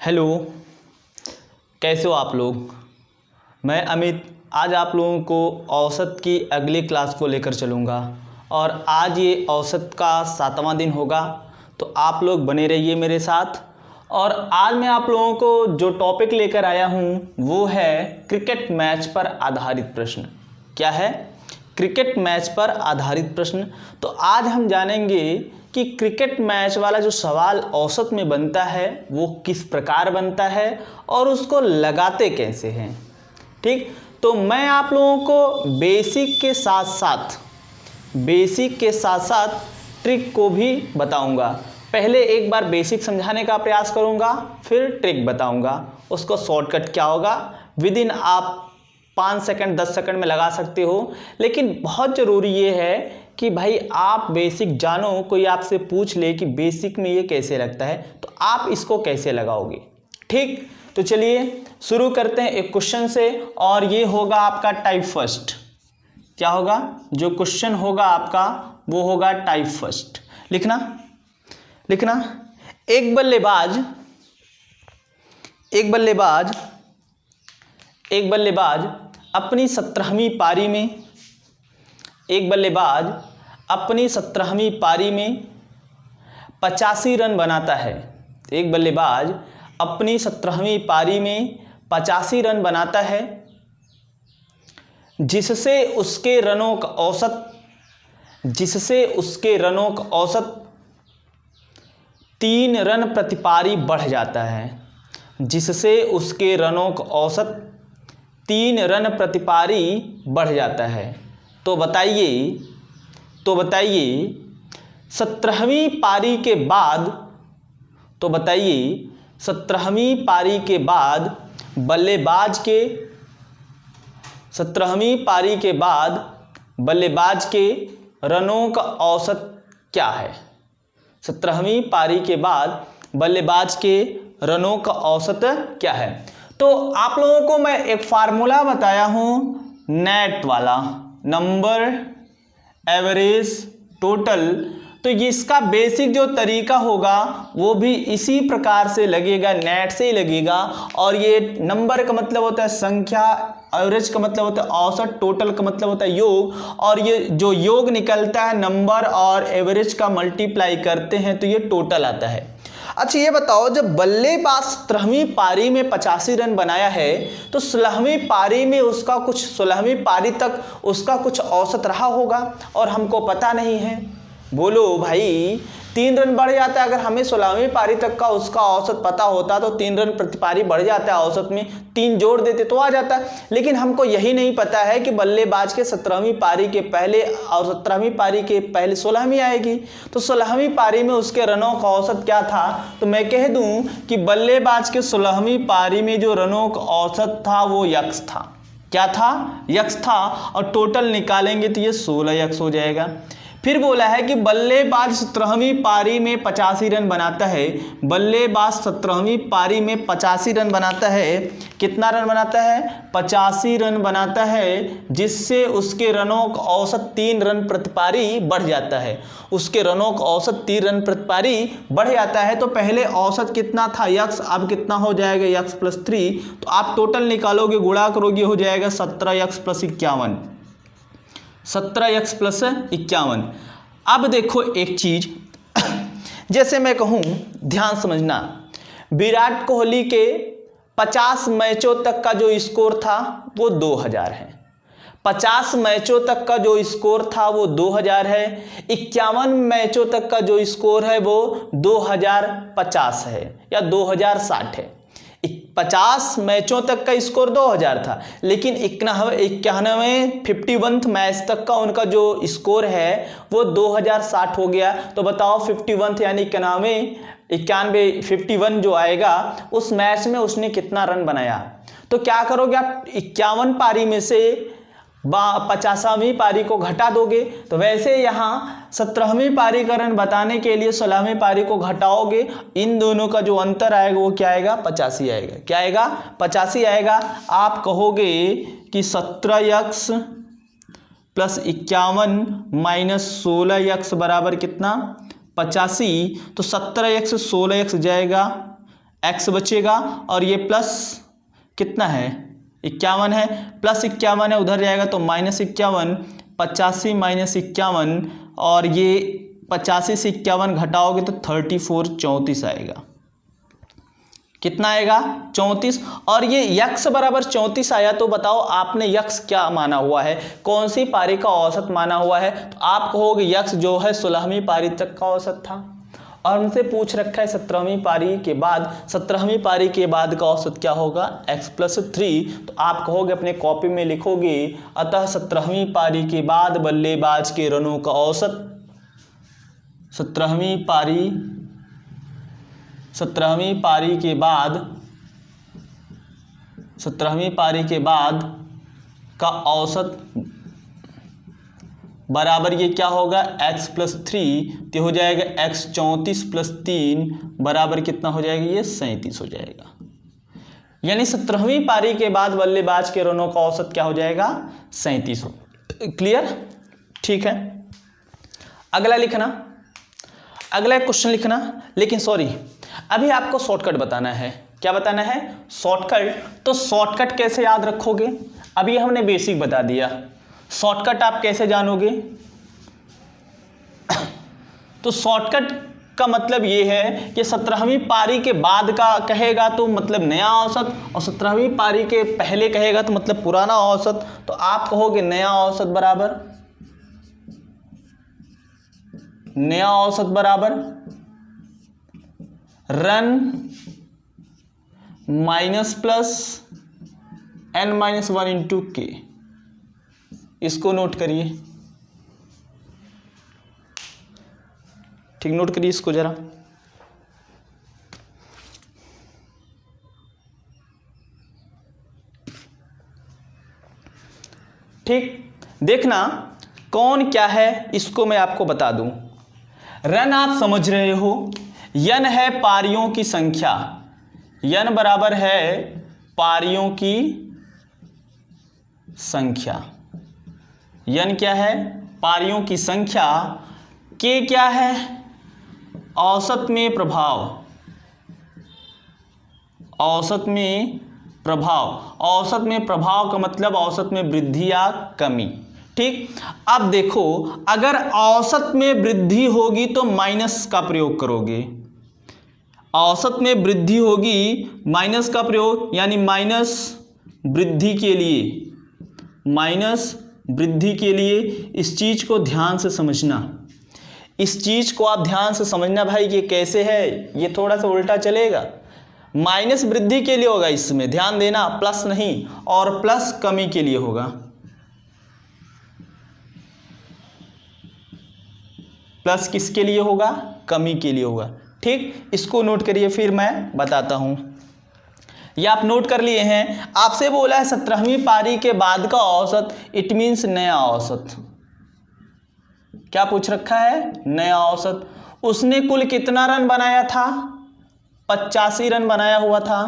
Hello, कैसे हो आप लोग। मैं अमित आज आप लोगों को औसत की अगली क्लास को लेकर चलूँगा और आज ये औसत का 7वां दिन होगा, तो आप लोग बने रहिए मेरे साथ। और आज मैं आप लोगों को जो टॉपिक लेकर आया हूँ वो है क्रिकेट मैच पर आधारित प्रश्न। क्या है? क्रिकेट मैच पर आधारित प्रश्न। तो आज हम जानेंगे कि क्रिकेट मैच वाला जो सवाल औसत में बनता है वो किस प्रकार बनता है और उसको लगाते कैसे हैं। ठीक, तो मैं आप लोगों को बेसिक के साथ साथ ट्रिक को भी बताऊंगा। पहले एक बार बेसिक समझाने का प्रयास करूंगा, फिर ट्रिक बताऊंगा। उसको शॉर्टकट क्या होगा विद इन आप 5 सेकंड 10 सेकंड में लगा सकते हो, लेकिन बहुत ज़रूरी ये है कि भाई आप बेसिक जानो। कोई आपसे पूछ ले कि बेसिक में ये कैसे लगता है तो आप इसको कैसे लगाओगे। ठीक, तो चलिए शुरू करते हैं एक क्वेश्चन से, और ये होगा आपका टाइप फर्स्ट। क्या होगा? जो क्वेश्चन होगा आपका वो होगा टाइप फर्स्ट। लिखना एक बल्लेबाज अपनी 17वीं पारी में 85 रन बनाता है। एक बल्लेबाज अपनी 17वीं पारी में 85 रन बनाता है, जिससे उसके रनों का औसत 3 रन प्रति पारी बढ़ जाता है। जिससे उसके रनों का औसत 3 रन प्रति पारी बढ़ जाता है। तो बताइए 17वीं पारी के बाद बल्लेबाज के रनों का औसत क्या है? 17वीं पारी के बाद बल्लेबाज के रनों का औसत क्या है? तो आप लोगों को मैं एक फार्मूला बताया हूं नेट वाला, नंबर एवरेज टोटल। तो इसका बेसिक जो तरीका होगा वो भी इसी प्रकार से लगेगा, नेट से ही लगेगा। और ये नंबर का मतलब होता है संख्या, एवरेज का मतलब होता है औसत, टोटल का मतलब होता है योग, और ये जो योग निकलता है नंबर और एवरेज का मल्टीप्लाई करते हैं तो ये टोटल आता है। अच्छा ये बताओ, जब बल्लेबाज 17वीं पारी में 85 रन बनाया है तो 16वीं पारी तक उसका कुछ औसत रहा होगा और हमको पता नहीं है। बोलो भाई, 3 रन बढ़ जाता है। अगर हमें 16वीं पारी तक का उसका औसत पता होता तो 3 रन प्रति पारी बढ़ जाता है, औसत में 3 जोड़ देते तो आ जाता। लेकिन हमको यही नहीं पता है कि बल्लेबाज के 17वीं पारी के पहले और 17वीं पारी के पहले 16वीं आएगी, तो 16वीं पारी में उसके रनों का औसत क्या था। तो मैं कह दूं कि बल्लेबाज के 16वीं पारी में जो रनों का औसत था वो यक्स था। क्या था? यक्स था। और टोटल निकालेंगे तो ये 16 यक्स हो जाएगा। फिर बोला है कि बल्लेबाज 17वीं पारी में 85 रन बनाता है। बल्लेबाज 17वीं पारी में 85 रन बनाता है। कितना रन बनाता है? 85 रन बनाता है, जिससे उसके रनों का औसत 3 रन प्रति पारी बढ़ जाता है। उसके रनों का औसत 3 रन प्रति पारी बढ़ जाता है। तो पहले औसत कितना था? यक्स। अब कितना हो जाएगा? X plus 3। तो आप टोटल निकालोगे, गुणा करोगे, हो जाएगा 17 यक्स प्लस 51। 17 x plus 51। अब देखो एक चीज, जैसे मैं कहूं, ध्यान समझना, विराट कोहली के 50 मैचों तक का जो स्कोर था वो 2000 है। 50 मैचों तक का जो स्कोर था वो 2000 है। 51 मैचों तक का जो स्कोर है वो 2050 है या 2060 है। 50 मैचों तक का स्कोर 2000 था, लेकिन 51 मैच तक का उनका जो स्कोर है वो 2060 हो गया। तो बताओ 51 यानी 51 जो आएगा उस मैच में उसने कितना रन बनाया। तो क्या करोगे आप? 51 पारी में से 50वीं पारी को घटा दोगे। तो वैसे यहाँ 17वीं पारी का रन बताने के लिए 16वीं पारी को घटाओगे, इन दोनों का जो अंतर आएगा वो क्या आएगा? 85 आएगा। क्या आएगा? 85 आएगा। आप कहोगे कि 17 यक्स प्लस 51 माइनस 16 यक्स बराबर कितना? 85। तो 17 यक्स 16 यक्स जाएगा, x बचेगा और ये प्लस कितना है 51 है, प्लस 51 है, उधर जाएगा तो -51, 85 -51 और ये 85 से 51 घटाओगे तो 34 34 आएगा। कितना आएगा 34। और ये यक्स बराबर 34 आया तो बताओ आपने यक्स क्या माना हुआ है, कौन सी पारी का औसत माना हुआ है। तो आप कहोगे यक्स जो है 16वीं पारी तक का औसत था और हमसे पूछ रखा है 17वीं पारी के बाद, 17वीं पारी के बाद का औसत क्या होगा x+3। तो आप कहोगे अपने कॉपी में लिखोगे अतः 17वीं पारी के बाद बल्लेबाज के रनों का औसत 17वीं पारी के बाद का औसत बराबर ये क्या होगा x+3, तो हो जाएगा x 34 + 3 बराबर कितना हो जाएगा, ये 37 हो जाएगा। यानी 17वीं पारी के बाद बल्लेबाज के रनों का औसत क्या हो जाएगा 37 हो। क्लियर, ठीक है। अगला लिखना, अगला क्वेश्चन लिखना, लेकिन सॉरी अभी आपको शॉर्टकट बताना है। क्या बताना है, शॉर्टकट। तो शॉर्टकट कैसे याद रखोगे, अभी हमने बेसिक बता दिया, शॉर्टकट आप कैसे जानोगे। तो शॉर्टकट का मतलब ये है कि 17वीं पारी के बाद का कहेगा तो मतलब नया औसत, और 17वीं पारी के पहले कहेगा तो मतलब पुराना औसत। तो आप कहोगे नया औसत बराबर run minus plus n-1 × k। इसको नोट करिए, ठीक, नोट करिए इसको जरा। ठीक, देखना कौन क्या है इसको मैं आपको बता दूं। रन आप समझ रहे हो, n है पारियों की संख्या, n बराबर है पारियों की संख्या, n क्या है पारियों की संख्या, k क्या है औसत में प्रभाव, औसत में प्रभाव का मतलब औसत में वृद्धि या कमी। ठीक, अब देखो अगर औसत में वृद्धि होगी तो माइनस का प्रयोग करोगे, औसत में वृद्धि होगी माइनस का प्रयोग, यानी माइनस वृद्धि के लिए इस चीज को ध्यान से समझना, इस चीज को आप ध्यान से समझना भाई, ये कैसे है, ये थोड़ा सा उल्टा चलेगा। माइनस वृद्धि के लिए होगा, इसमें ध्यान देना, प्लस नहीं, और प्लस कमी के लिए होगा, प्लस किसके लिए होगा, कमी के लिए होगा। ठीक, इसको नोट करिए, फिर मैं बताता हूं। ये आप नोट कर लिए हैं। आपसे बोला है 17वीं पारी के बाद का औसत, इट मीन्स नया औसत। क्या पूछ रखा है, नया औसत। उसने कुल कितना रन बनाया था, 85 रन बनाया हुआ था।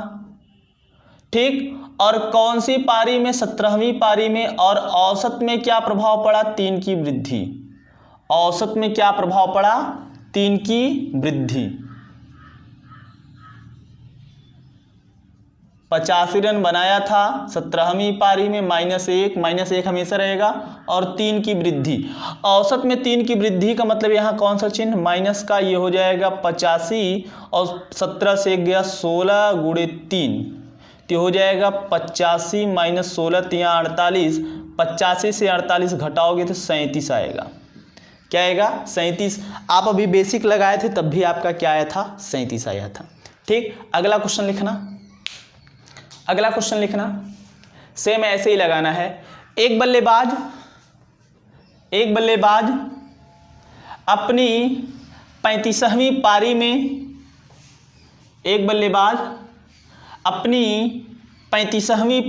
ठीक, और कौन सी पारी में, 17वीं पारी में, और औसत में क्या प्रभाव पड़ा, 3 की वृद्धि। औसत में क्या प्रभाव पड़ा, 3 की वृद्धि। 85 रन बनाया था 17वीं पारी में, -1 हमेशा रहेगा, और 3 की वृद्धि। औसत में 3 की वृद्धि का मतलब यहाँ कौन सा चिन्ह, माइनस का, ये हो जाएगा 85, और 17 से गया 16 × 3, तो हो जाएगा 85 - 16 तो यहाँ 48, 85 से 48 घटाओगे तो 37 आएगा। क्या आएगा, 37। आप अभी बेसिक लगाए थे तब भी आपका क्या आया था, 37 आया था। ठीक, अगला क्वेश्चन लिखना, सेम ऐसे ही लगाना है। एक बल्लेबाज अपनी 35वीं पारी में, एक बल्लेबाज अपनी 35वीं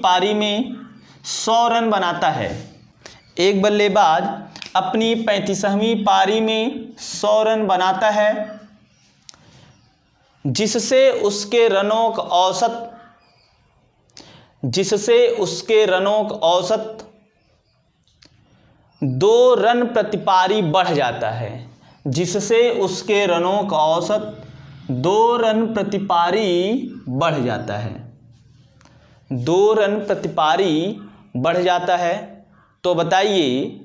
पारी में 100 रन बनाता है। एक बल्लेबाज अपनी 35वीं पारी में 100 रन बनाता है, जिससे उसके रनों का औसत 2 रन प्रति पारी बढ़ जाता है। जिससे उसके रनों का औसत 2 रन प्रति पारी बढ़ जाता है। 2 रन प्रति पारी बढ़ जाता है। तो बताइए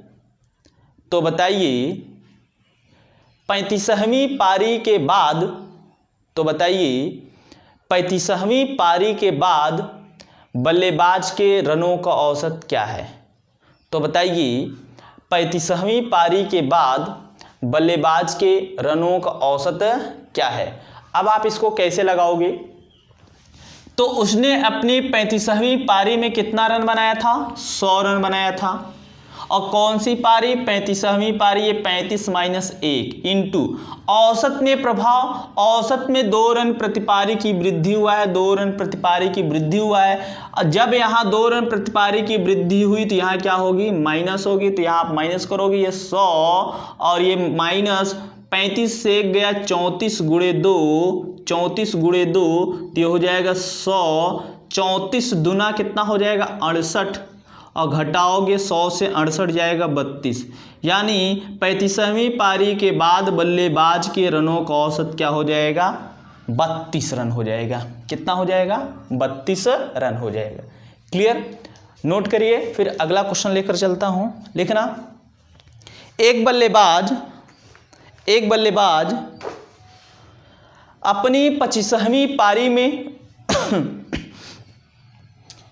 35वीं पारी के बाद, तो बताइए 35वीं पारी के बाद बल्लेबाज के रनों का औसत क्या है। तो बताइए 35वीं पारी के बाद बल्लेबाज के रनों का औसत क्या है। अब आप इसको कैसे लगाओगे, तो उसने अपनी 35वीं पारी में कितना रन बनाया था, 100 रन बनाया था। और कौन सी पारी, 35वीं पारी, ये 35 - 1 इंटू औसत में प्रभाव, औसत में 2 रन प्रति पारी की वृद्धि हुआ है, 2 रन प्रति पारी की वृद्धि हुआ है। और जब यहाँ 2 रन प्रति पारी की वृद्धि हुई तो यहाँ क्या होगी, माइनस होगी। तो यहाँ आप माइनस करोगे, ये 100 और ये माइनस 35 से गया 34 × 2, 34 × 2 तो ये हो जाएगा 100। 34 दूना कितना हो जाएगा, 68, और घटाओगे 100 से 68 जाएगा 32। यानी 35वीं पारी के बाद बल्लेबाज के रनों का औसत क्या हो जाएगा, 32 रन हो जाएगा। कितना हो जाएगा, 32 रन हो जाएगा। क्लियर, नोट करिए। फिर अगला क्वेश्चन लेकर चलता हूं। लिखना, एक बल्लेबाज अपनी 25वीं पारी में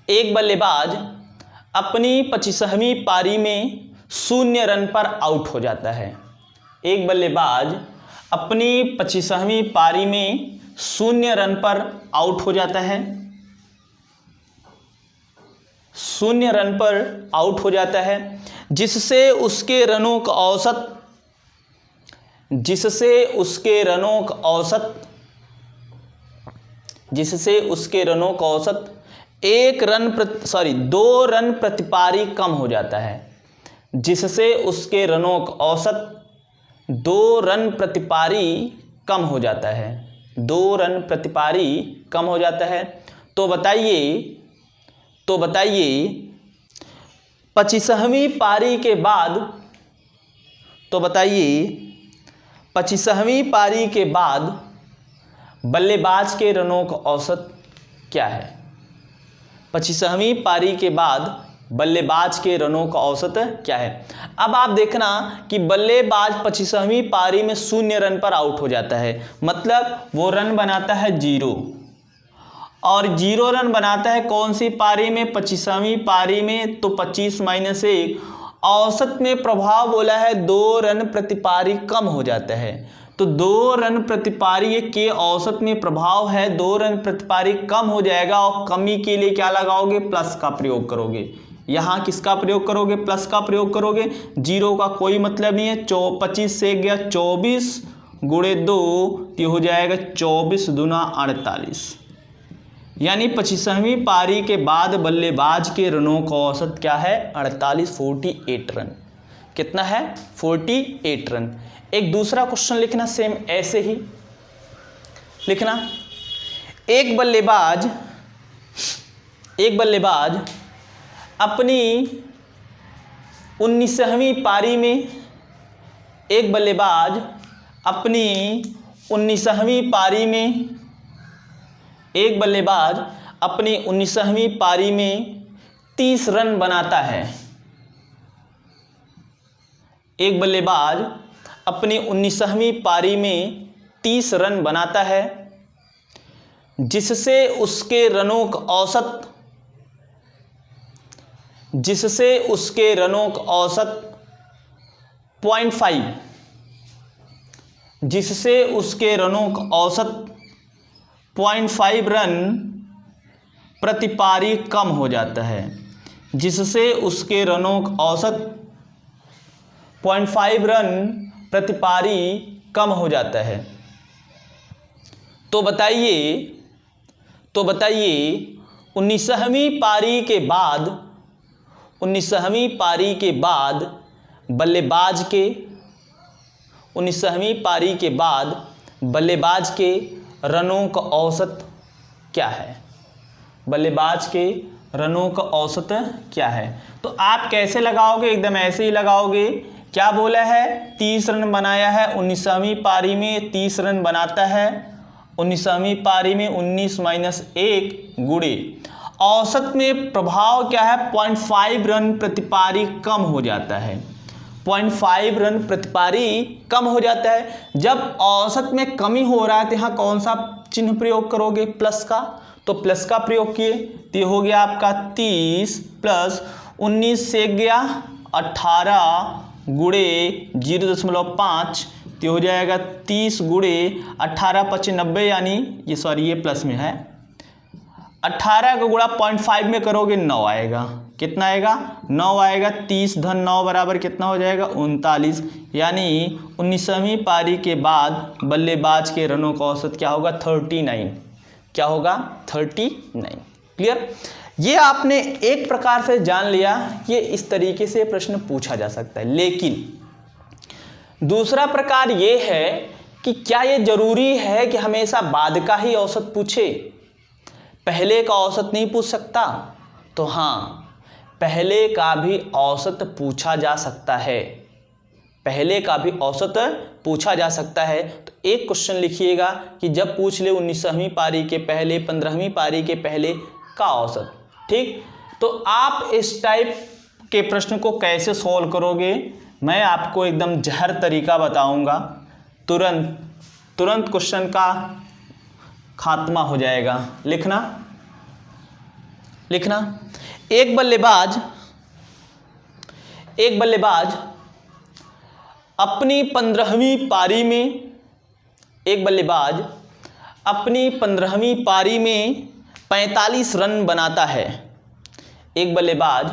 एक बल्लेबाज अपनी 25वीं पारी में 0 रन पर आउट हो जाता है। एक बल्लेबाज अपनी 25वीं पारी में 0 रन पर आउट हो जाता है, 0 रन पर आउट हो जाता है, जिससे उसके रनों का औसत 2 रन प्रति पारी कम हो जाता है। जिससे उसके रनों का औसत 2 रन प्रति पारी कम हो जाता है, 2 रन प्रति पारी कम हो जाता है। तो बताइए 25वीं पारी के बाद, तो बताइए 25वीं पारी के बाद बल्लेबाज के रनों का औसत क्या है। 25वीं पारी के बाद बल्लेबाज के रनों का औसत क्या है। अब आप देखना कि बल्लेबाज 25वीं पारी में 0 रन पर आउट हो जाता है, मतलब वो रन बनाता है 0, और 0 रन बनाता है कौन सी पारी में, 25वीं पारी में। तो 25 - 1 औसत में प्रभाव बोला है 2 रन प्रति पारी कम हो जाता है। तो 2 रन प्रति पारी के औसत में प्रभाव है, 2 रन प्रति पारी कम हो जाएगा। और कमी के लिए क्या लगाओगे, प्लस का प्रयोग करोगे। यहाँ किसका प्रयोग करोगे, प्लस का प्रयोग करोगे। 0 का कोई मतलब नहीं है। 25 से गया 24 × 2 ये हो जाएगा 24 दूना 48। यानी 25वीं पारी के बाद बल्लेबाज के रनों का औसत क्या है, 48 रन। कितना है, 48 रन। एक दूसरा क्वेश्चन लिखना, सेम ऐसे ही लिखना, एक बल्लेबाज अपनी 19वीं पारी में, एक बल्लेबाज अपनी 19वीं पारी में, एक बल्लेबाज अपनी 19वीं पारी में 30 रन बनाता है। एक बल्लेबाज अपनी 19वीं पारी में 30 रन बनाता है, जिससे उसके रनों का औसत 0.5, जिससे उसके रनों का औसत 0.5 रन प्रति पारी कम हो जाता है। जिससे उसके रनों का औसत 0.5 रन प्रति पारी कम हो जाता है। तो बताइए 19वीं पारी के बाद, 19वीं पारी के बाद बल्लेबाज के 19वीं पारी के बाद बल्लेबाज के रनों का औसत क्या है, बल्लेबाज के रनों का औसत क्या है। तो आप कैसे लगाओगे, एकदम ऐसे ही लगाओगे क्या बोला है, 30 रन बनाया है 19वीं पारी में, 30 रन बनाता है 19वीं पारी में, 19 - 1 गुणे औसत में प्रभाव क्या है, 0.5 रन प्रति पारी कम हो जाता है, 0.5 रन प्रति पारी कम हो जाता है। जब औसत में कमी हो रहा है तो यहाँ कौन सा चिन्ह प्रयोग करोगे, प्लस का, तो प्लस का प्रयोग किए तो ये हो गया आपका 30 प्लस 19 से गया 18 गुणे 0.5 तो हो जाएगा 30 गुणे 18 × 5 = 90, यानी ये सॉरी ये प्लस में है, 18 का गुणा 0.5 में करोगे 9 आएगा, कितना आएगा 9 आएगा, 30 - 9 बराबर कितना हो जाएगा 39, यानी 19वीं पारी के बाद बल्लेबाज के रनों का औसत क्या होगा 39, क्या होगा 39। क्लियर, ये आपने एक प्रकार से जान लिया कि इस तरीके से प्रश्न पूछा जा सकता है। लेकिन दूसरा प्रकार ये है कि क्या ये जरूरी है कि हमेशा बाद का ही औसत पूछे, पहले का औसत नहीं पूछ सकता? तो हाँ, पहले का भी औसत पूछा जा सकता है, पहले का भी औसत पूछा जा सकता है। तो एक क्वेश्चन लिखिएगा कि जब पूछ ले 19वीं पारी के पहले, 15वीं पारी के पहले का औसत। ठीक, तो आप इस टाइप के प्रश्न को कैसे सॉल्व करोगे, मैं आपको एकदम जहर तरीका बताऊंगा, तुरंत क्वेश्चन का खात्मा हो जाएगा। लिखना एक बल्लेबाज अपनी 15वीं पारी में, एक बल्लेबाज अपनी 15वीं पारी में 45 रन बनाता है, एक बल्लेबाज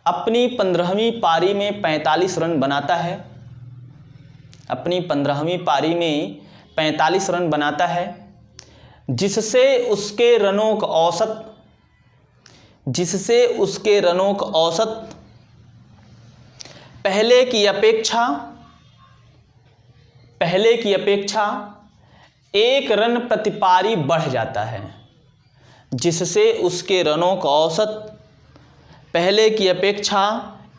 अपनी 15वीं पारी में 45 रन बनाता है, अपनी 15वीं पारी में 45 रन बनाता है, जिससे उसके रनों का औसत पहले की अपेक्षा 1 रन प्रति पारी बढ़ जाता है, जिससे उसके रनों का औसत पहले की अपेक्षा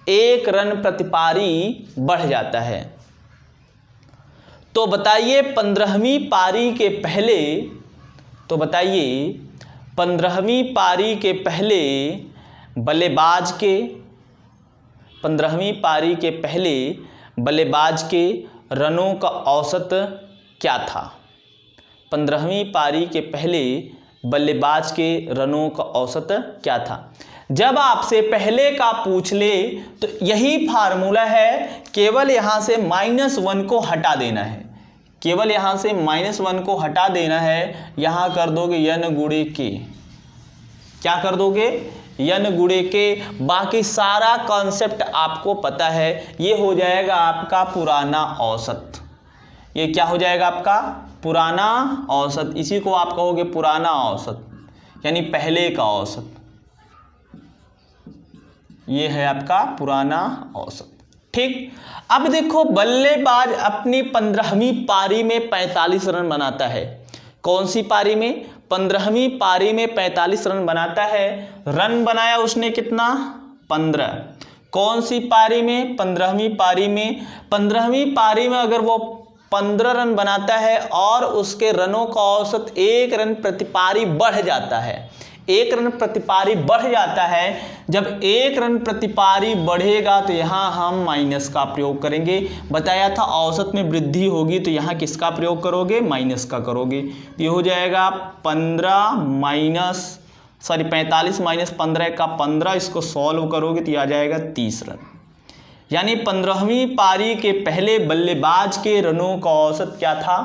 1 रन प्रति पारी बढ़ जाता है। तो बताइए 15वीं पारी के पहले, बल्लेबाज के रनों का औसत क्या था? 15वीं पारी के पहले बल्लेबाज के रनों का औसत क्या था? जब आपसे पहले का पूछ ले तो यही फार्मूला है, केवल यहाँ से -1 को हटा देना है, केवल यहाँ से -1 को हटा देना है, यहाँ कर दोगे n गुणे के, क्या कर दोगे n गुणे के, बाकी सारा कॉन्सेप्ट आपको पता है, ये हो जाएगा आपका पुराना औसत, ये क्या हो जाएगा आपका पुराना औसत, इसी को आप कहोगे पुराना औसत, यानी पहले का औसत, ये है आपका पुराना औसत। ठीक, अब देखो बल्लेबाज अपनी 15वीं पारी में 45 रन बनाता है, कौन सी पारी में, 15वीं पारी में 45 रन बनाता है, रन बनाया उसने कितना 15, कौन सी पारी में, 15वीं पारी में, 15वीं पारी में अगर वो 15 रन बनाता है और उसके रनों का औसत 1 रन प्रति पारी बढ़ जाता है, 1 रन प्रति पारी बढ़ जाता है, जब 1 रन प्रति पारी बढ़ेगा तो यहाँ हम माइनस का प्रयोग करेंगे, बताया था औसत में वृद्धि होगी तो यहाँ किसका प्रयोग करोगे, माइनस का करोगे, ये हो जाएगा 45 - 15 का 15, इसको सॉल्व करोगे तो ये आ जाएगा 30 रन, यानी 15वीं पारी के पहले बल्लेबाज के रनों का औसत क्या था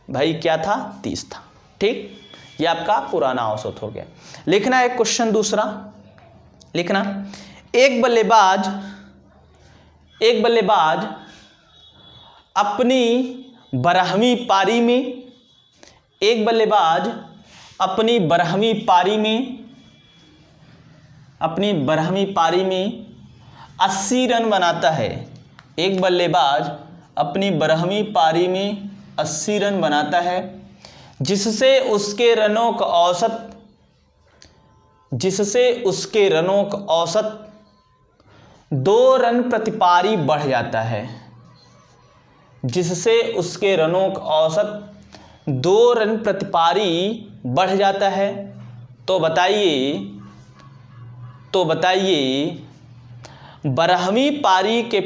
भाई, क्या था 30 था। ठीक, ये आपका पुराना औसत हो गया। लिखना है क्वेश्चन दूसरा, लिखना एक बल्लेबाज अपनी 12वीं पारी में, एक बल्लेबाज अपनी 12वीं पारी में 80 रन बनाता है, एक बल्लेबाज अपनी 12वीं पारी में 80 रन बनाता है, जिससे उसके रनों का औसत 2 रन प्रति पारी बढ़ जाता है, जिससे उसके रनों का औसत 2 रन प्रति पारी बढ़ जाता है, तो बताइए 12वीं पारी के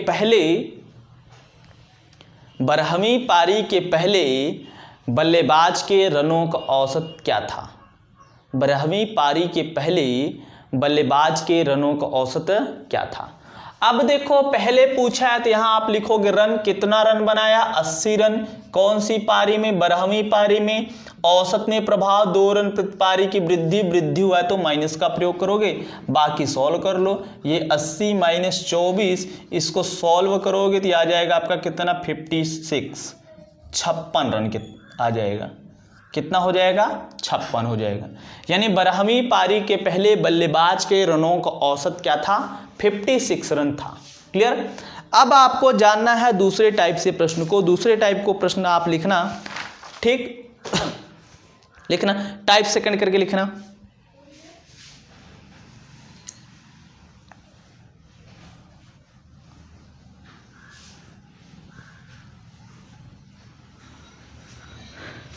पहले बल्लेबाज के रनों का औसत क्या था? 12वीं पारी के पहले बल्लेबाज के रनों का औसत क्या था? अब देखो पहले पूछा है तो यहाँ आप लिखोगे रन, कितना रन बनाया? 80 रन। कौन सी पारी में? 12वीं पारी में। औसत में प्रभाव 2 रन प्रति पारी की वृद्धि हुआ है तो माइनस का प्रयोग करोगे, बाकी सॉल्व कर लो। ये 80 माइनस 24, इसको सॉल्व करोगे तो आ जाएगा आपका कितना? 56 रन आ जाएगा। कितना हो जाएगा? 56 हो जाएगा। यानी 12वीं पारी के पहले बल्लेबाज के रनों का औसत क्या था? 56 रन था। क्लियर? अब आपको जानना है दूसरे टाइप से प्रश्न को। दूसरे टाइप को प्रश्न आप लिखना, ठीक? लिखना, टाइप सेकंड करके लिखना।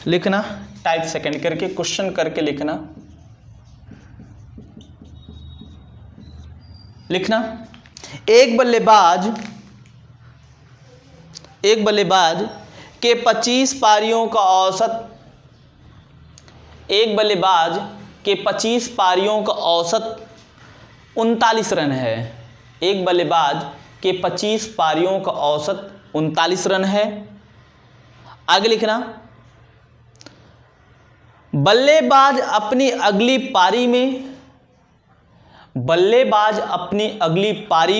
लिखना टाइप सेकंड करके, क्वेश्चन करके लिखना। लिखना, एक बल्लेबाज के 25 पारियों का औसत, एक बल्लेबाज के 25 पारियों का औसत 39 रन है। एक बल्लेबाज के 25 पारियों का औसत 39 रन है। आगे लिखना, बल्लेबाज अपनी अगली पारी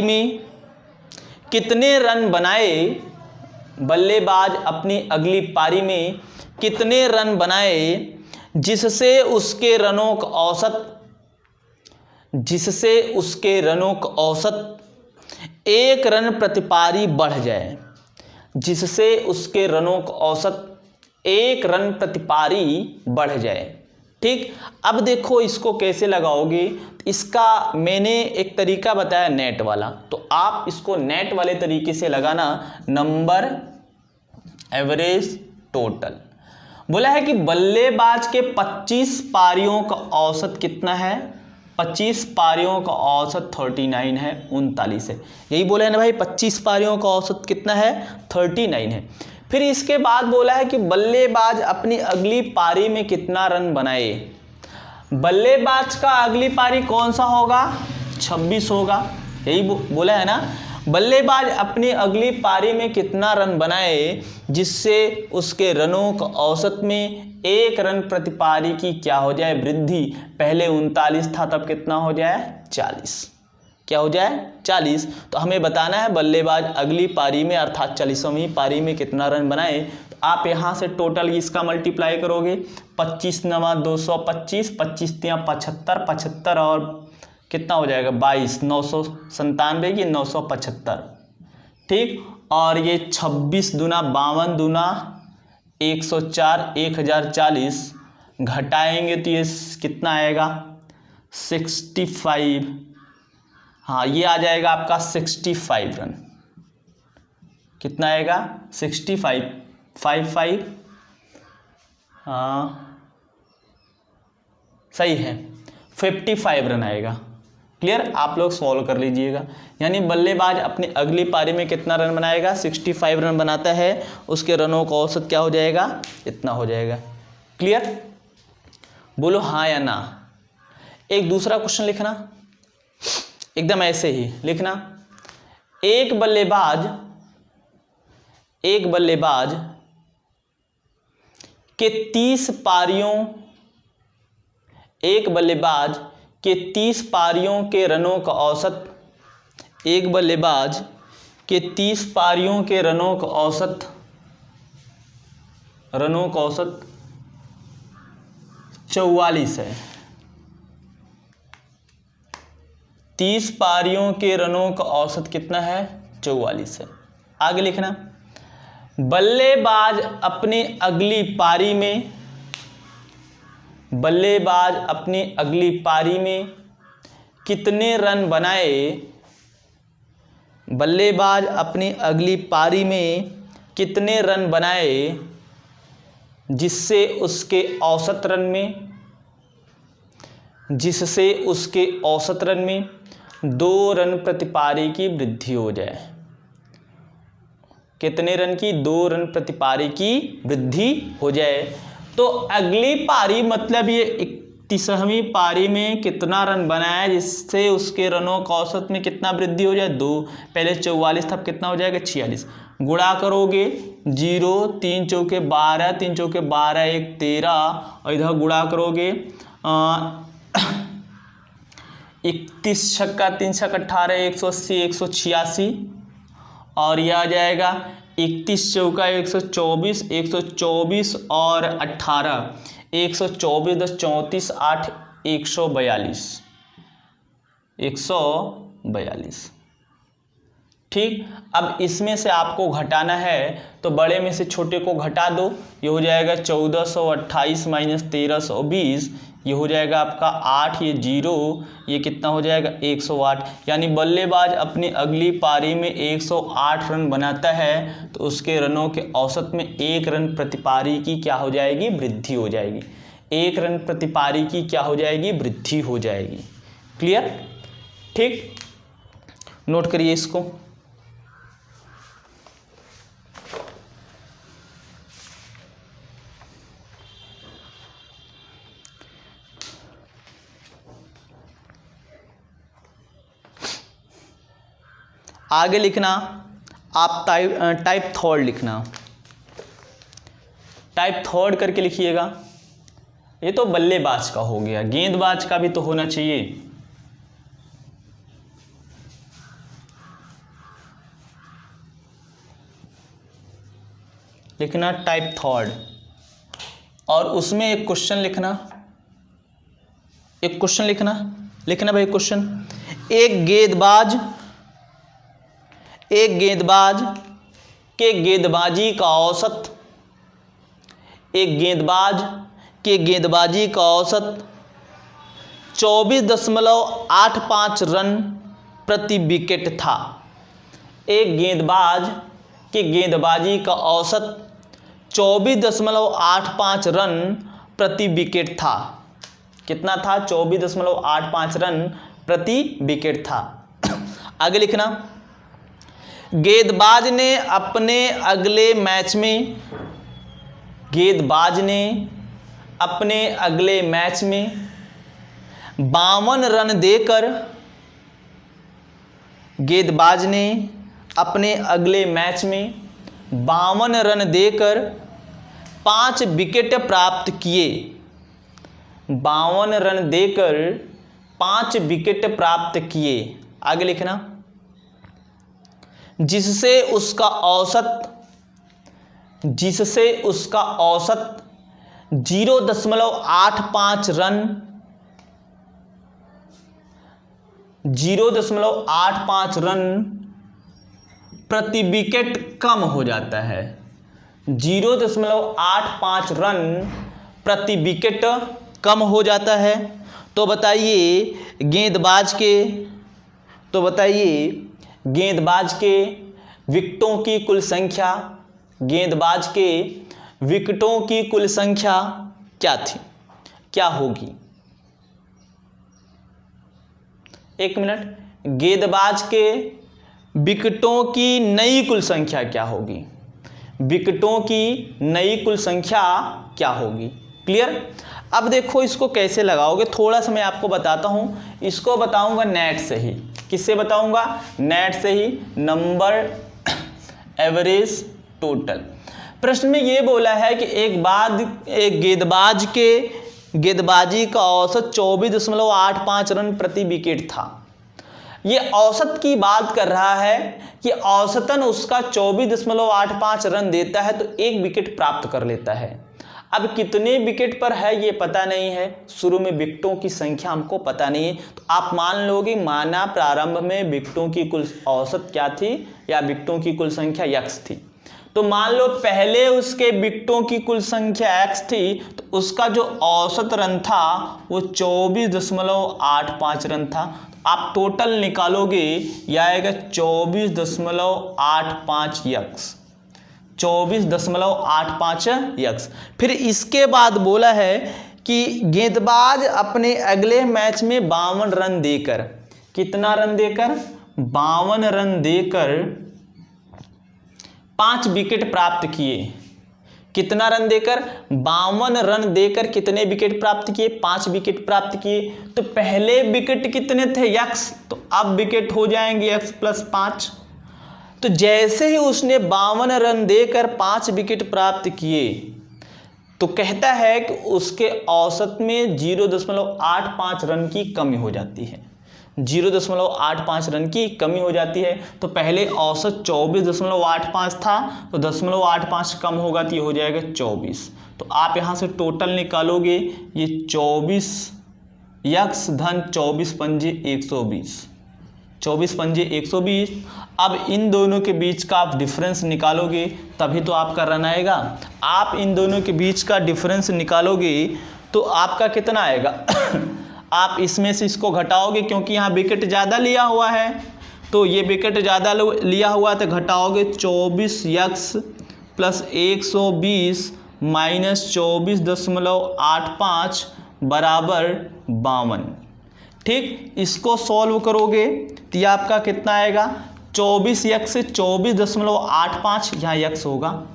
में कितने रन बनाए? बल्लेबाज अपनी अगली पारी में कितने रन बनाए जिससे उसके रनों का औसत 1 रन प्रति पारी बढ़ जाए। जिससे उसके रनों का औसत 1 रन प्रति पारी बढ़ जाए। ठीक? अब देखो इसको कैसे लगाओगे। इसका मैंने एक तरीका बताया नेट वाला, तो आप इसको नेट वाले तरीके से लगाना। नंबर एवरेज टोटल बोला है कि बल्लेबाज के 25 पारियों का औसत कितना है? 25 पारियों का औसत 39 है, 39 है। यही बोला है ना भाई, 25 पारियों का औसत कितना है? 39 है। फिर इसके बाद बोला है कि बल्लेबाज अपनी अगली पारी में कितना रन बनाए। बल्लेबाज का अगली पारी कौन सा होगा? 26 होगा। यही बोला है ना, बल्लेबाज अपनी अगली पारी में कितना रन बनाए जिससे उसके रनों का औसत में 1 रन प्रति पारी की क्या हो जाए? वृद्धि। पहले 39 था, तब कितना हो जाए? 40। क्या हो जाए? 40। तो हमें बताना है बल्लेबाज अगली पारी में अर्थात 40वीं पारी में कितना रन बनाए। तो आप यहाँ से टोटल इसका मल्टीप्लाई करोगे। 25 9 225, 25 3 75, 75 और कितना हो जाएगा? 22, 997 की 975। ठीक? और ये 26 दूना 52 दूना 104, 1040 घटाएंगे तो ये कितना आएगा? 65। हाँ, ये आ जाएगा आपका 65 रन। कितना आएगा? 65, 55। हाँ सही है, 55 रन आएगा। क्लियर? आप लोग सॉल्व कर लीजिएगा। यानी बल्लेबाज अपनी अगली पारी में कितना रन बनाएगा? 65 रन बनाता है। उसके रनों का औसत क्या हो जाएगा? इतना हो जाएगा। क्लियर? बोलो हाँ या ना। एक दूसरा क्वेश्चन लिखना, एकदम ऐसे ही लिखना। एक बल्लेबाज के 30 पारियों के रनों का औसत, एक बल्लेबाज के 30 पारियों के रनों का औसत 44 है। 30 पारियों के रनों का औसत कितना है? 44 है। आगे लिखना, बल्लेबाज अपनी अगली पारी में कितने रन बनाए बल्लेबाज अपनी अगली पारी में कितने रन बनाए जिससे उसके औसत रन में 2 रन प्रति पारी की वृद्धि हो जाए। कितने रन की? 2 रन प्रति पारी की वृद्धि हो जाए। तो अगली पारी मतलब ये 31वीं पारी में कितना रन बनाया जिससे उसके रनों का औसत में कितना वृद्धि हो जाए? 2। पहले 44 था, अब कितना हो जाएगा? 46। गुणा करोगे 0, 3 चौके 12, 3 चौके 12, 1 13, और इधर गुणा करोगे 31 छक्का 3 छक्का 18, 180, 186, और यह आ जाएगा 31 चौका 124, 124 और 18, 124 10 34 8 142। ठीक, अब इसमें से आपको घटाना है तो बड़े में से छोटे को घटा दो। ये हो जाएगा 1428 माइनस 1320, ये हो जाएगा आपका 8, ये 0, ये कितना हो जाएगा? 108। यानी बल्लेबाज अपनी अगली पारी में 108 रन बनाता है तो उसके रनों के औसत में 1 रन प्रति पारी की क्या हो जाएगी? वृद्धि हो जाएगी। 1 रन प्रति पारी की क्या हो जाएगी? वृद्धि हो जाएगी। क्लियर? ठीक, नोट करिए इसको। आगे लिखना आप टाइप थर्ड लिखना, टाइप थर्ड करके लिखिएगा। ये तो बल्लेबाज का हो गया, गेंदबाज का भी तो होना चाहिए। लिखना टाइप थर्ड, और उसमें एक क्वेश्चन लिखना, लिखना भाई क्वेश्चन। एक गेंदबाज के गेंदबाजी का औसत 24.85 रन प्रति विकेट था। एक गेंदबाज के गेंदबाजी का औसत 24.85 रन प्रति विकेट था। कितना था? 24.85 रन प्रति विकेट था। आगे लिखना, गेंदबाज ने अपने अगले मैच में 52 रन देकर 5 विकेट प्राप्त किए। 52 रन देकर 5 विकेट प्राप्त किए। आगे लिखना, जिससे उसका औसत 0.85 रन प्रति विकेट कम हो जाता है। 0.85 रन प्रति विकेट कम हो जाता है। तो बताइए गेंदबाज के विकेटों की कुल संख्या क्या थी, क्या होगी? एक मिनट, गेंदबाज के विकेटों की नई कुल संख्या क्या होगी? क्लियर? अब देखो इसको कैसे लगाओगे, थोड़ा सा मैं आपको बताता हूं। इसको बताऊंगा नेट से ही। किससे बताऊंगा? नेट से ही। Number average total. प्रश्न में ये बोला है कि एक गेंदबाज के गेंदबाजी का औसत 24.85 रन प्रति विकेट था। ये औसत की बात कर रहा है कि औसतन उसका 24.85 रन देता है तो 1 विकेट प्राप्त कर लेता है। अब कितने विकेट पर है ये पता नहीं है, शुरू में विकेटों की संख्या हमको पता नहीं है, तो आप मान लोगे माना प्रारंभ में विकेटों की कुल औसत क्या थी या विकेटों की कुल संख्या x थी। तो मान लो पहले उसके विकेटों की कुल संख्या x थी, तो उसका जो औसत रन था वो 24.85 रन था। आप टोटल निकालोगे, यह आएगा 24.85 यक्स, 24.85 यक्स। फिर इसके बाद बोला है कि गेंदबाज अपने अगले मैच में 52 रन देकर, कितना रन देकर, 52 रन देकर 5 विकेट प्राप्त किए। कितना रन देकर, 52 रन देकर कितने विकेट प्राप्त किए, 5 विकेट प्राप्त किए। तो पहले विकेट कितने थे, यक्स, तो अब विकेट हो जाएंगे x + 5। तो जैसे ही उसने 52 रन देकर 5 विकेट प्राप्त किए, तो कहता है कि उसके औसत में 0.85 रन की कमी हो जाती है, 0.85 रन की कमी हो जाती है। तो पहले औसत 24.85 था, तो 0.85 कम होगा तो ये हो जाएगा 24। तो आप यहाँ से टोटल निकालोगे, ये 24 यक्स धन 24 पंजे 120, 24 पंजे 120। अब इन दोनों के बीच का आप डिफरेंस निकालोगे तभी तो आपका रन आएगा। आप इन दोनों के बीच का डिफरेंस निकालोगे तो आपका कितना आएगा आप इसमें से इसको घटाओगे, क्योंकि यहाँ विकेट ज़्यादा लिया हुआ है, तो ये विकेट ज़्यादा लिया हुआ तो घटाओगे 24 यक्स प्लस 120 माइनस 24.85 बराबर 52। ठीक, इसको सॉल्व करोगे तो ये आपका कितना आएगा, 24 यक्स से 24.85, यहाँ यक्स होगा,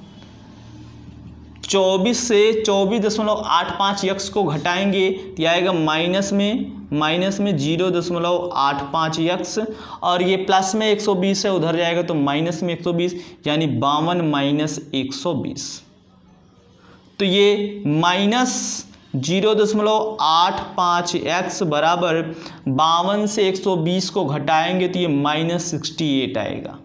24 से 24.85 यक्स को घटाएंगे तो आएगा माइनस में 0.85 यक्स, और ये प्लस में 120 है, उधर जाएगा तो माइनस में 120, यानी 52 माइनस 120। तो ये माइनस 0.85 एक्स बराबर 52 से 120 को घटाएंगे तो ये -68 आएगा।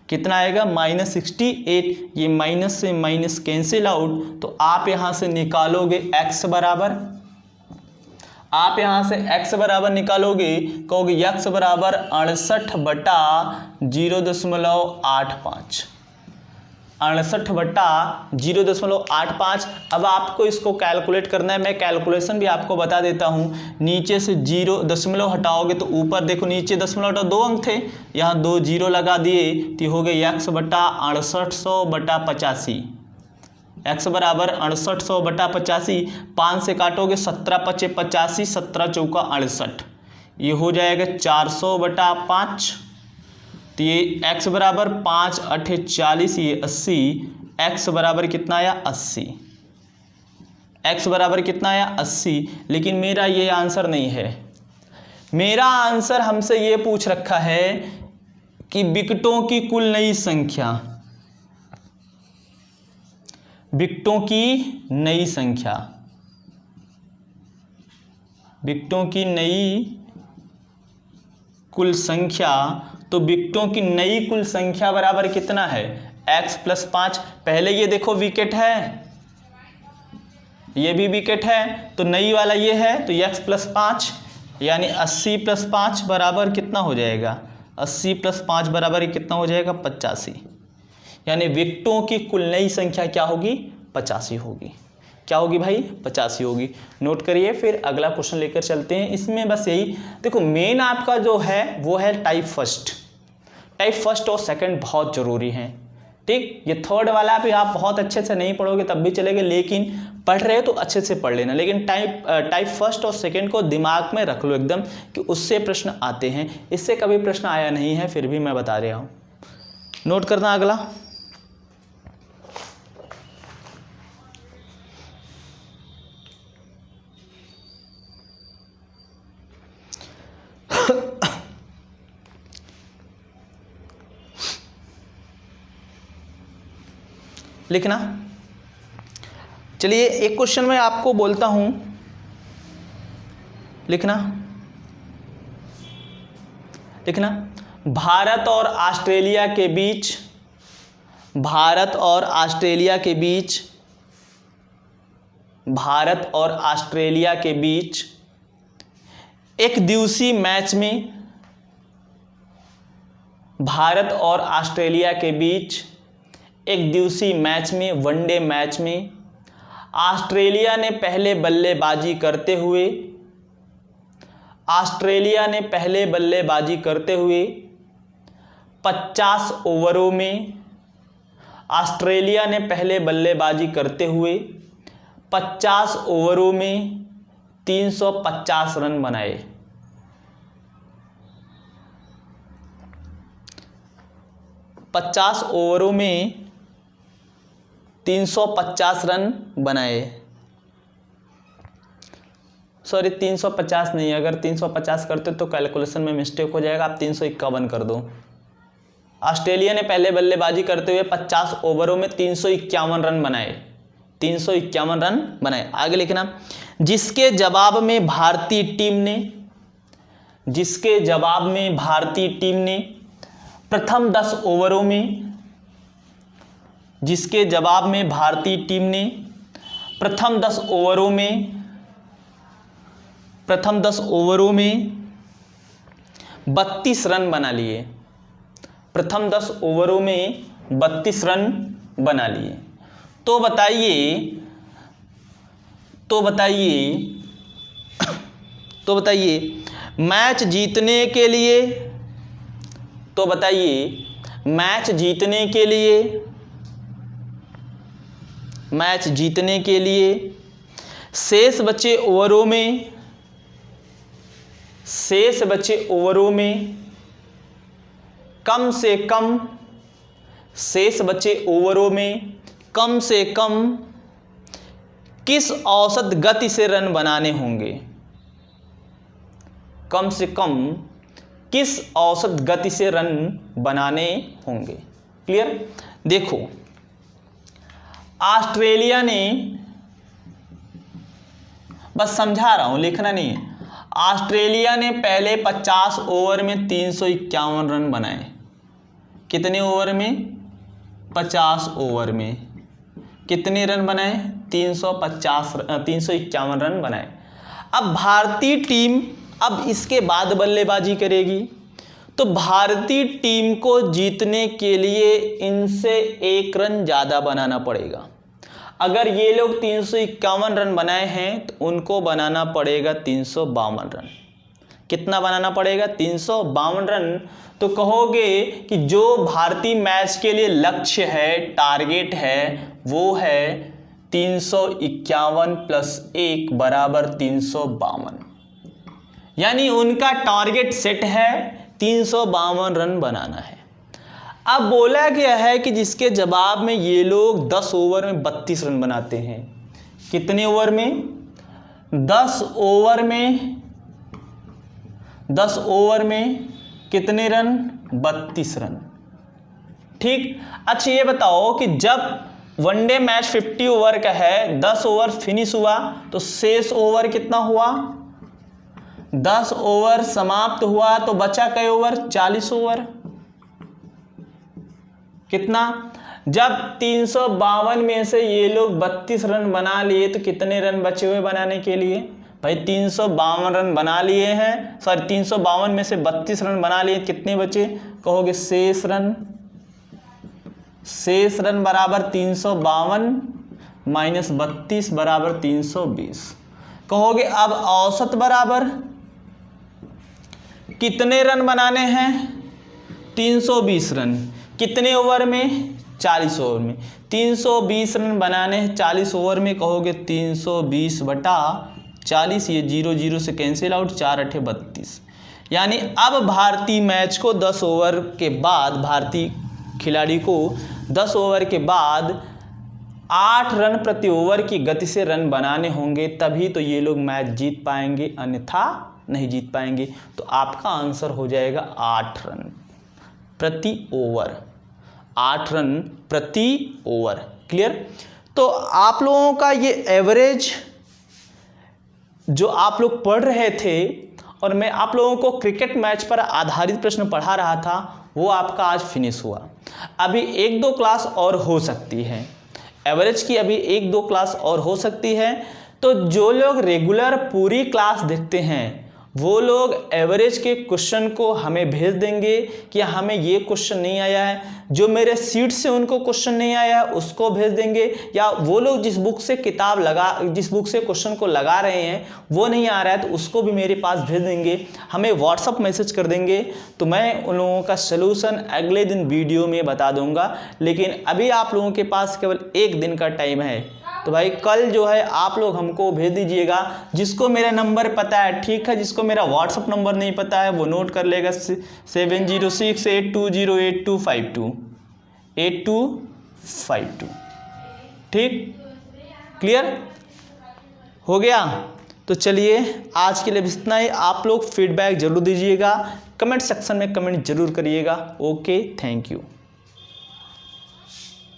कितना आएगा, -68। ये माइनस से माइनस कैंसिल आउट, तो आप यहाँ से निकालोगे x बराबर, आप यहाँ से x बराबर निकालोगे, कहोगे x बराबर 68/0.85, 68/0.85। अब आपको इसको कैलकुलेट करना है, मैं कैलकुलेशन भी आपको बता देता हूँ। नीचे से 0 दशमलव हटाओगे तो ऊपर देखो, नीचे दशमलव हटाओ 2 अंक थे, यहाँ 2 0 लगा दिए तो हो गए x/6800/85, x बराबर 6800/85। 5 से काटोगे 17 × 5 = 85, 17 × 4 = 68, ये हो जाएगा 400/5। तो ये x बराबर 5 × 8 = 40, ये 80, x बराबर कितना आया, 80, x बराबर कितना आया, 80। लेकिन मेरा ये आंसर नहीं है, मेरा आंसर हमसे ये पूछ रखा है कि विकेटों की कुल नई संख्या, विकेटों की नई संख्या, विकेटों की नई कुल संख्या। तो विकेटों की नई कुल संख्या बराबर कितना है, x + 5। पहले ये देखो विकेट है, ये भी विकेट है, तो नई वाला ये है, तो x + 5 यानी 80 + 5 बराबर कितना हो जाएगा, 80 + 5 बराबर कितना हो जाएगा, 85। यानी विकेटों की कुल नई संख्या क्या होगी, 85 होगी। क्या होगी भाई, 85 होगी। नोट करिए, फिर अगला क्वेश्चन लेकर चलते हैं। इसमें बस यही देखो, मेन आपका जो है वो है टाइप फर्स्ट। टाइप फर्स्ट और सेकंड बहुत ज़रूरी हैं, ठीक। ये थर्ड वाला भी आप बहुत अच्छे से नहीं पढ़ोगे तब भी चलेगा, लेकिन पढ़ रहे हो तो अच्छे से पढ़ लेना। लेकिन टाइप फर्स्ट और सेकंड को दिमाग में रख लो एकदम, कि उससे प्रश्न आते हैं। इससे कभी प्रश्न आया नहीं है, फिर भी मैं बता रहा हूँ। नोट करना अगला। लिखना। चलिए एक क्वेश्चन मैं आपको बोलता हूं, लिखना। लिखना, भारत और ऑस्ट्रेलिया के बीच, भारत और ऑस्ट्रेलिया के बीच, भारत और ऑस्ट्रेलिया के बीच एक दिवसीय मैच में, भारत और ऑस्ट्रेलिया के बीच एक दिवसीय मैच में, वनडे मैच में ऑस्ट्रेलिया ने पहले बल्लेबाजी करते हुए 50 ओवरों में 50 ओवरों में 350 रन बनाए। 50 ओवरों में 350 रन बनाए। सॉरी 350 नहीं, अगर 350 करते तो कैलकुलेशन में मिस्टेक हो जाएगा, आप 351 कर दो। ऑस्ट्रेलिया ने पहले बल्लेबाजी करते हुए 50 ओवरों में 351 रन बनाए। 351 रन बनाए। आगे लिखना, जिसके जवाब में भारतीय टीम ने प्रथम 10 ओवरों में प्रथम 10 ओवरों में 32 रन बना लिए। प्रथम 10 ओवरों में 32 रन बना लिए। तो बताइए मैच जीतने के लिए शेष बचे ओवरों में कम से कम किस औसत गति से रन बनाने होंगे? कम से कम किस औसत गति से रन बनाने होंगे? क्लियर? देखो, ऑस्ट्रेलिया ने, बस समझा रहा हूं, लिखना नहीं है। ऑस्ट्रेलिया ने पहले 50 ओवर में 351 रन बनाए। कितने ओवर में? 50 ओवर में कितने रन बनाए? 351 रन बनाए। अब भारतीय टीम अब इसके बाद बल्लेबाजी करेगी, तो भारतीय टीम को जीतने के लिए इनसे 1 रन ज़्यादा बनाना पड़ेगा। अगर ये लोग 351 रन बनाए हैं तो उनको बनाना पड़ेगा 352 रन। कितना बनाना पड़ेगा? 352 रन। तो कहोगे कि जो भारतीय मैच के लिए लक्ष्य है, टारगेट है, वो है 351 + 1 = 352। यानी उनका टारगेट सेट है 352 रन बनाना है। अब बोला गया है कि जिसके जवाब में ये लोग 10 ओवर में 32 रन बनाते हैं। कितने ओवर में? 10 ओवर में कितने रन? 32 रन। ठीक। अच्छा ये बताओ कि जब वनडे मैच 50 ओवर का है, 10 ओवर फिनिश हुआ तो शेष ओवर कितना हुआ? 10 ओवर समाप्त हुआ तो बचा कई ओवर? 40 ओवर। कितना? जब 352 में से ये लोग 32 रन बना लिए तो कितने रन बचे हुए बनाने के लिए? भाई 352 रन बना लिए हैं, सॉरी 352 में से 32 रन बना लिए, कितने बचे? कहोगे शेष रन बराबर 352 - 32 = 320। कहोगे अब औसत बराबर कितने रन बनाने हैं? 320 रन। कितने ओवर में? 40 ओवर में। 320 रन बनाने हैं 40 ओवर में। कहोगे 320/40, ये 0 0 से कैंसिल आउट, 4 × 8 = 32। यानी अब भारतीय मैच को 10 ओवर के बाद, भारतीय खिलाड़ी को 10 ओवर के बाद 8 रन प्रति ओवर की गति से रन बनाने होंगे, तभी तो ये लोग मैच जीत पाएंगे, अन्यथा नहीं जीत पाएंगे। तो आपका आंसर हो जाएगा 8 रन प्रति ओवर। 8 रन प्रति ओवर। क्लियर? तो आप लोगों का ये एवरेज जो आप लोग पढ़ रहे थे और मैं आप लोगों को क्रिकेट मैच पर आधारित प्रश्न पढ़ा रहा था, वो आपका आज फिनिश हुआ। अभी 1-2 क्लास और हो सकती है, एवरेज की अभी 1-2 क्लास और हो सकती है। तो जो लोग रेगुलर पूरी क्लास देखते हैं वो लोग एवरेज के क्वेश्चन को हमें भेज देंगे कि हमें ये क्वेश्चन नहीं आया है, जो मेरे सीट से उनको क्वेश्चन नहीं आया है उसको भेज देंगे, या वो लोग जिस बुक से क्वेश्चन को लगा रहे हैं वो नहीं आ रहा है तो उसको भी मेरे पास भेज देंगे, हमें व्हाट्सअप मैसेज कर देंगे, तो मैं उन लोगों का सलूशन अगले दिन वीडियो में बता दूंगा। लेकिन अभी आप लोगों के पास केवल 1 दिन का टाइम है, तो भाई कल जो है आप लोग हमको भेज दीजिएगा। जिसको मेरा नंबर पता है ठीक है, जिसको मेरा व्हाट्सअप नंबर नहीं पता है वो नोट कर लेगा 7068208252 ठीक, क्लियर हो गया। तो चलिए आज के लिए इतना ही। आप लोग फीडबैक जरूर दीजिएगा, कमेंट सेक्शन में कमेंट जरूर करिएगा। Okay, thank you.